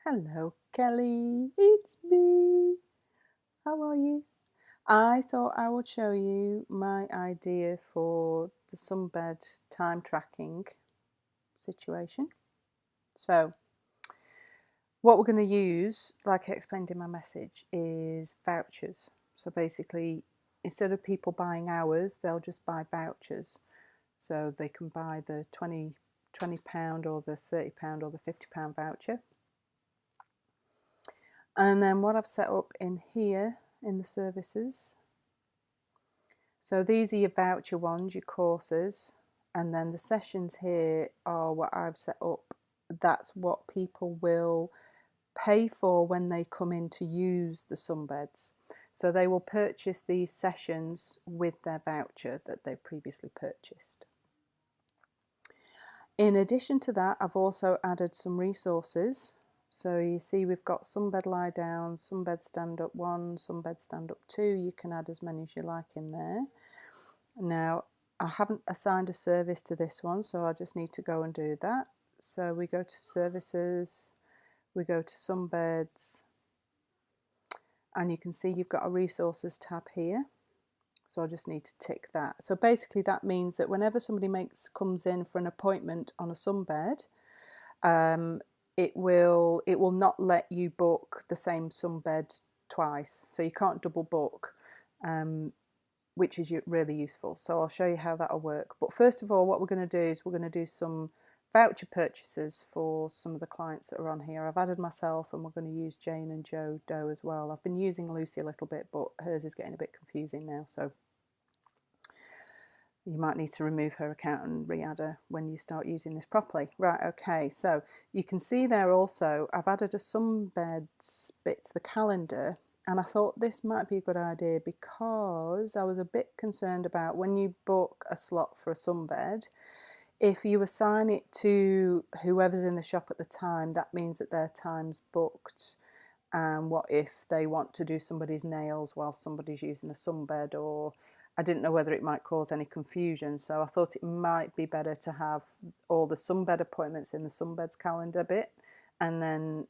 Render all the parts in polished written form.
Hello, Kelly. It's me. How are you? I thought I would show you my idea for the sunbed time tracking situation. So, what we're going to use, like I explained in my message, is vouchers. So, basically, instead of people buying hours, they'll just buy vouchers. So, they can buy the £20 or the £30 or the £50 voucher. And then what I've set up in here in the services, so these are your voucher ones, your courses, and then the sessions here are what I've set up. That's what people will pay for when they come in to use the sunbeds. So they will purchase these sessions with their voucher that they've previously purchased. In addition to that, I've also added some resources. So you see we've got sunbed lie down, sunbed stand up 1, sunbed stand up 2. You can add as many as you like in there. Now I haven't assigned a service to this one, so I just need to go and do that. So we go to services, we go to sunbeds, and you can see you've got a resources tab here. So I just need to tick that. So basically that means that whenever somebody comes in for an appointment on a sunbed, it will not let you book the same sunbed twice. So you can't double book, which is really useful. So I'll show you how that'll work. But first of all, what we're going to do is we're going to do some voucher purchases for some of the clients that are on here. I've added myself, and we're going to use Jane and Joe Doe as well. I've been using Lucy a little bit, but hers is getting a bit confusing now, so you might need to remove her account and re-add her when you start using this properly. Right, okay, so you can see there also I've added a sunbeds bit to the calendar, and I thought this might be a good idea because I was a bit concerned about when you book a slot for a sunbed, if you assign it to whoever's in the shop at the time, that means that their time's booked. And what if they want to do somebody's nails while somebody's using a sunbed? Or I didn't know whether it might cause any confusion, so I thought it might be better to have all the sunbed appointments in the sunbeds calendar bit, and then,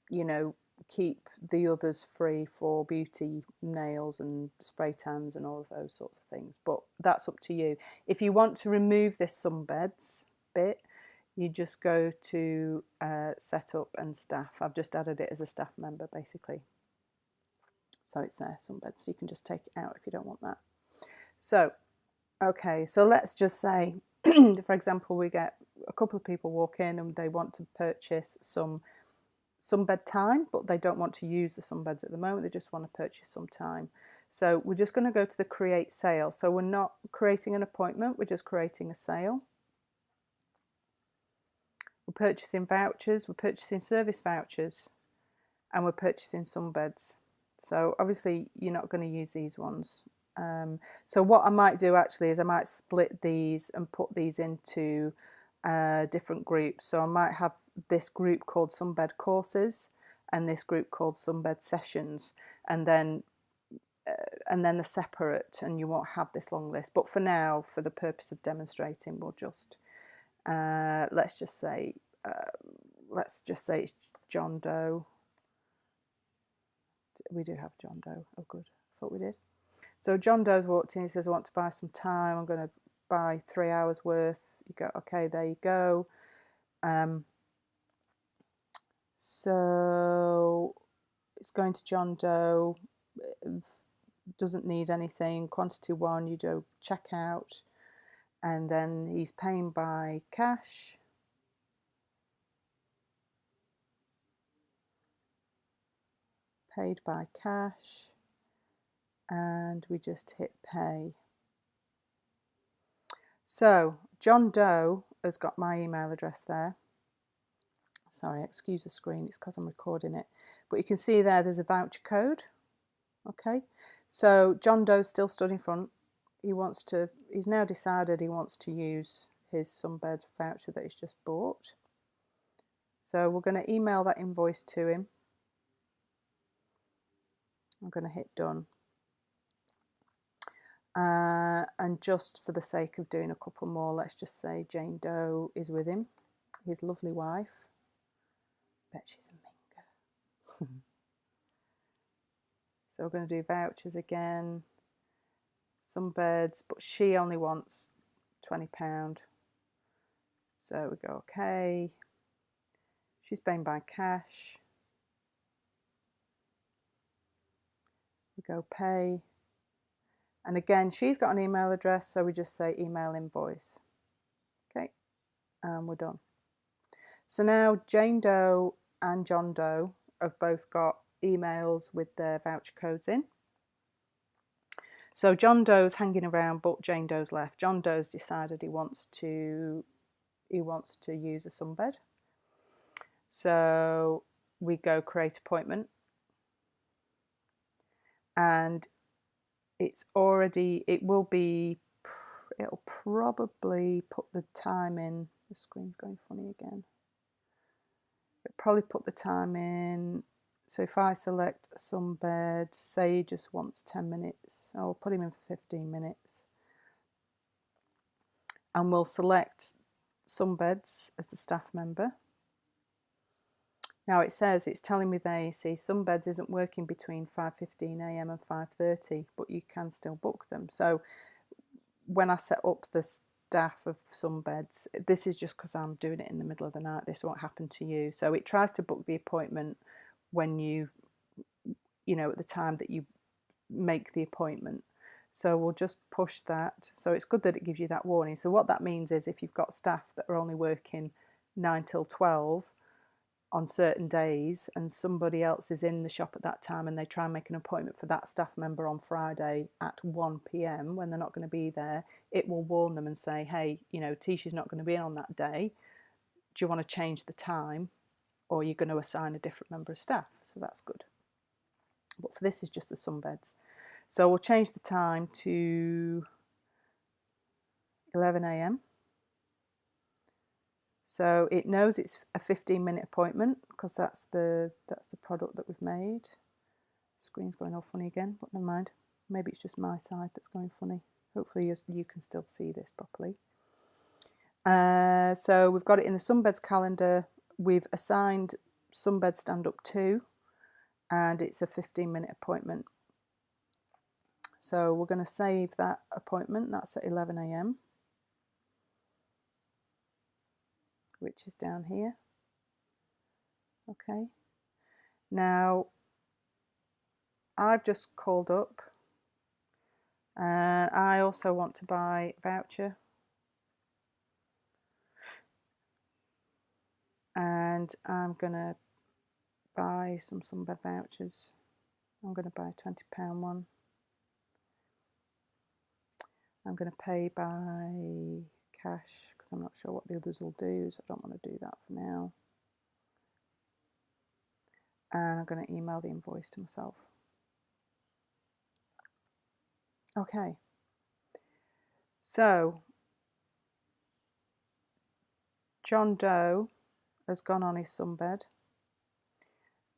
you know, keep the others free for beauty, nails and spray tans and all of those sorts of things. But that's up to you. If you want to remove this sunbeds bit, you just go to setup and staff. I've just added it as a staff member basically, so it's there, sunbeds. So you can just take it out if you don't want that. So okay, so let's just say for example we get a couple of people walk in and they want to purchase some sunbed time, but they don't want to use the sunbeds at the moment, they just want to purchase some time. So we're just going to go to the create sale. So we're not creating an appointment, we're just creating a sale. We're purchasing vouchers, we're purchasing service vouchers, and we're purchasing sunbeds. So obviously you're not going to use these ones. So what I might do actually is I might split these and put these into different groups. So I might have this group called Sunbed Courses and this group called Sunbed Sessions, and then they're separate, and you won't have this long list. But for now, for the purpose of demonstrating, we'll just let's just say it's John Doe. We do have John Doe. Oh, good. I thought we did. So John Doe's walked in. He says, "I want to buy some time. I'm going to buy 3 hours worth." You go, okay, there you go. So it's going to John Doe. Doesn't need anything. Quantity 1. You do checkout, and then he's paying by cash. Paid by cash. And we just hit pay. So John Doe has got my email address there. Sorry, excuse the screen, it's because I'm recording it. But you can see there's a voucher code. Okay, so John Doe's still stood in front. He's now decided he wants to use his sunbed voucher that he's just bought. So we're going to email that invoice to him. I'm going to hit done. And just for the sake of doing a couple more, let's just say Jane Doe is with him, his lovely wife. Bet she's a minker. So we're going to do vouchers again. Sunbeds, but she only wants £20. So we go okay. She's paying by cash. We go pay. And again, she's got an email address, so we just say email invoice. Okay, and we're done. So now Jane Doe and John Doe have both got emails with their voucher codes in. So John Doe's hanging around, but Jane Doe's left. John Doe's decided he wants to use a sunbed. So we go create appointment, and it'll probably put the time in. The screen's going funny again. It'll probably put the time in. So if I select a sunbed, say he just wants 10 minutes, I'll put him in for 15 minutes. And we'll select Sunbeds as the staff member. Now it's telling me there, you see, Sunbeds isn't working between 5:15 AM and 5:30, but you can still book them. So when I set up the staff of Sunbeds, this is just because I'm doing it in the middle of the night. This won't happen to you. So it tries to book the appointment when you know, at the time that you make the appointment. So we'll just push that. So it's good that it gives you that warning. So what that means is if you've got staff that are only working 9 till 12 on certain days and somebody else is in the shop at that time and they try and make an appointment for that staff member on Friday at 1 PM when they're not going to be there, it will warn them and say, hey, you know, Tisha's not going to be in on that day. Do you want to change the time, or you're going to assign a different member of staff? So that's good. But for this is just the sunbeds. So we'll change the time to 11 AM. So it knows it's a 15-minute appointment because that's the product that we've made. Screen's going all funny again, but never mind. Maybe it's just my side that's going funny. Hopefully you can still see this properly. So we've got it in the Sunbeds calendar. We've assigned Sunbed Stand Up 2, and it's a 15-minute appointment. So we're going to save that appointment. That's at 11 AM, which is down here. Okay. Now, I've just called up, and I also want to buy a voucher. And I'm going to buy some Sunbed vouchers. I'm going to buy a £20 one. I'm going to pay by cash because I'm not sure what the others will do, so I don't want to do that for now. And I'm going to email the invoice to myself. Okay. So, John Doe has gone on his sunbed,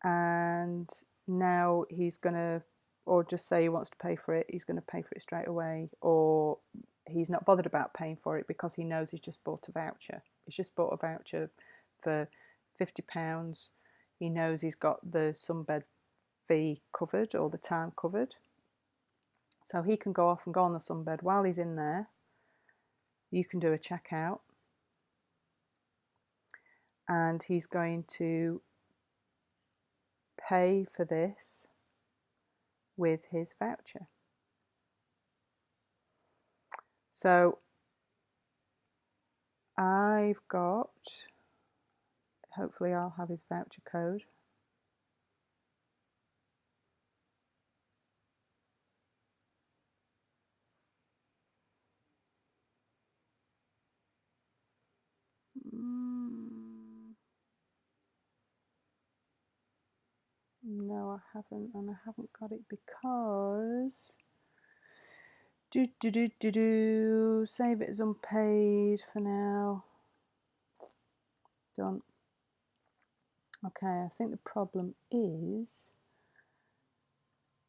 and now he's going to, or just say he wants to pay for it, he's going to pay for it straight away, or he's not bothered about paying for it because he knows he's just bought a voucher. He's just bought a voucher for £50. He knows he's got the sunbed fee covered, or the time covered. So he can go off and go on the sunbed. While he's in there, you can do a checkout, and he's going to pay for this with his voucher. So I've got, hopefully I'll have his voucher code. No, I haven't, and I haven't got it because save it as unpaid for now. Done. Okay, I think the problem is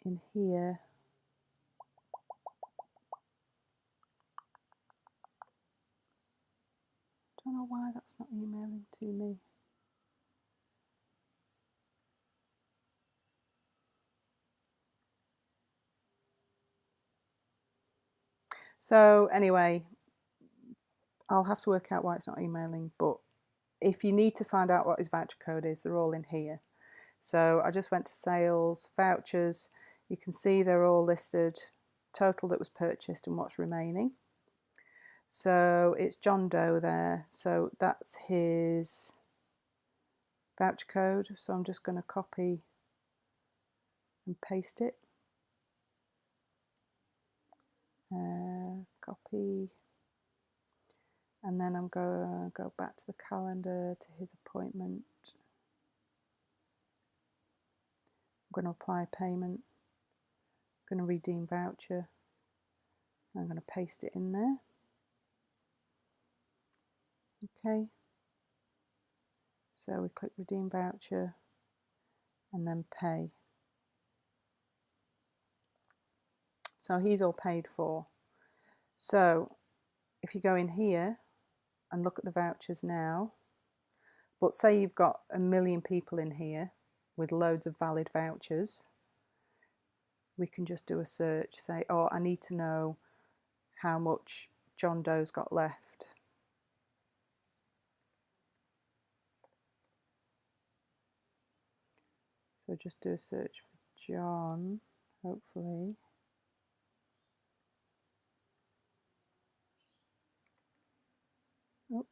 in here. Don't know why that's not emailing to me. So anyway, I'll have to work out why it's not emailing, but if you need to find out what his voucher code is, they're all in here. So I just went to sales, vouchers. You can see they're all listed, total that was purchased and what's remaining. So it's John Doe there. So that's his voucher code. So I'm just going to copy and paste it. Copy. And then I'm going to go back to the calendar, to his appointment. I'm going to apply payment. I'm going to redeem voucher. I'm going to paste it in there. Okay. So we click redeem voucher and then pay. So he's all paid for. So if you go in here and look at the vouchers now, but say you've got 1 million people in here with loads of valid vouchers, we can just do a search, say, oh, I need to know how much John Doe's got left. So just do a search for John, hopefully. Oh.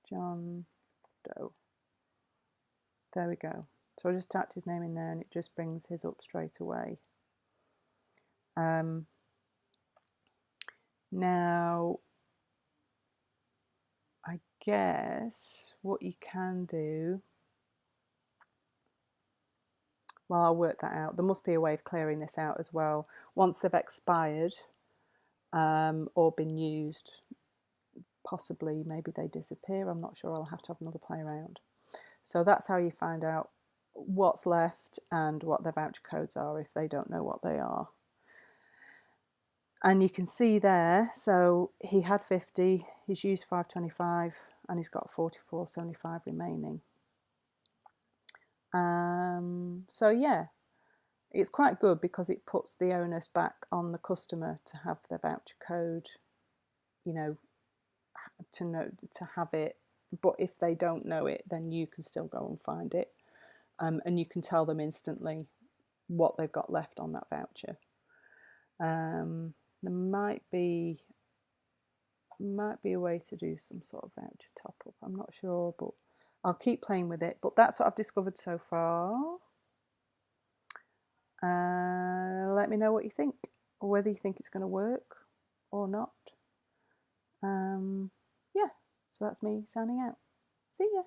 John Doe. There we go. So I just tapped his name in there and it just brings his up straight away. Now, I guess what you can do, well, I'll work that out. There must be a way of clearing this out as well. Once they've expired or been used, possibly maybe they disappear. I'm not sure. I'll have to have another play around. So that's how you find out what's left and what their voucher codes are if they don't know what they are. And you can see there, so he had 50, he's used 525 and he's got 44.75 remaining. So yeah, it's quite good because it puts the onus back on the customer to have their voucher code, you know, to have it. But if they don't know it, then you can still go and find it, and you can tell them instantly what they've got left on that voucher. There might be a way to do some sort of voucher top up. I'm not sure, but I'll keep playing with it. But that's what I've discovered so far. Let me know what you think, or whether you think it's going to work or not. Yeah, so that's me signing out. See ya.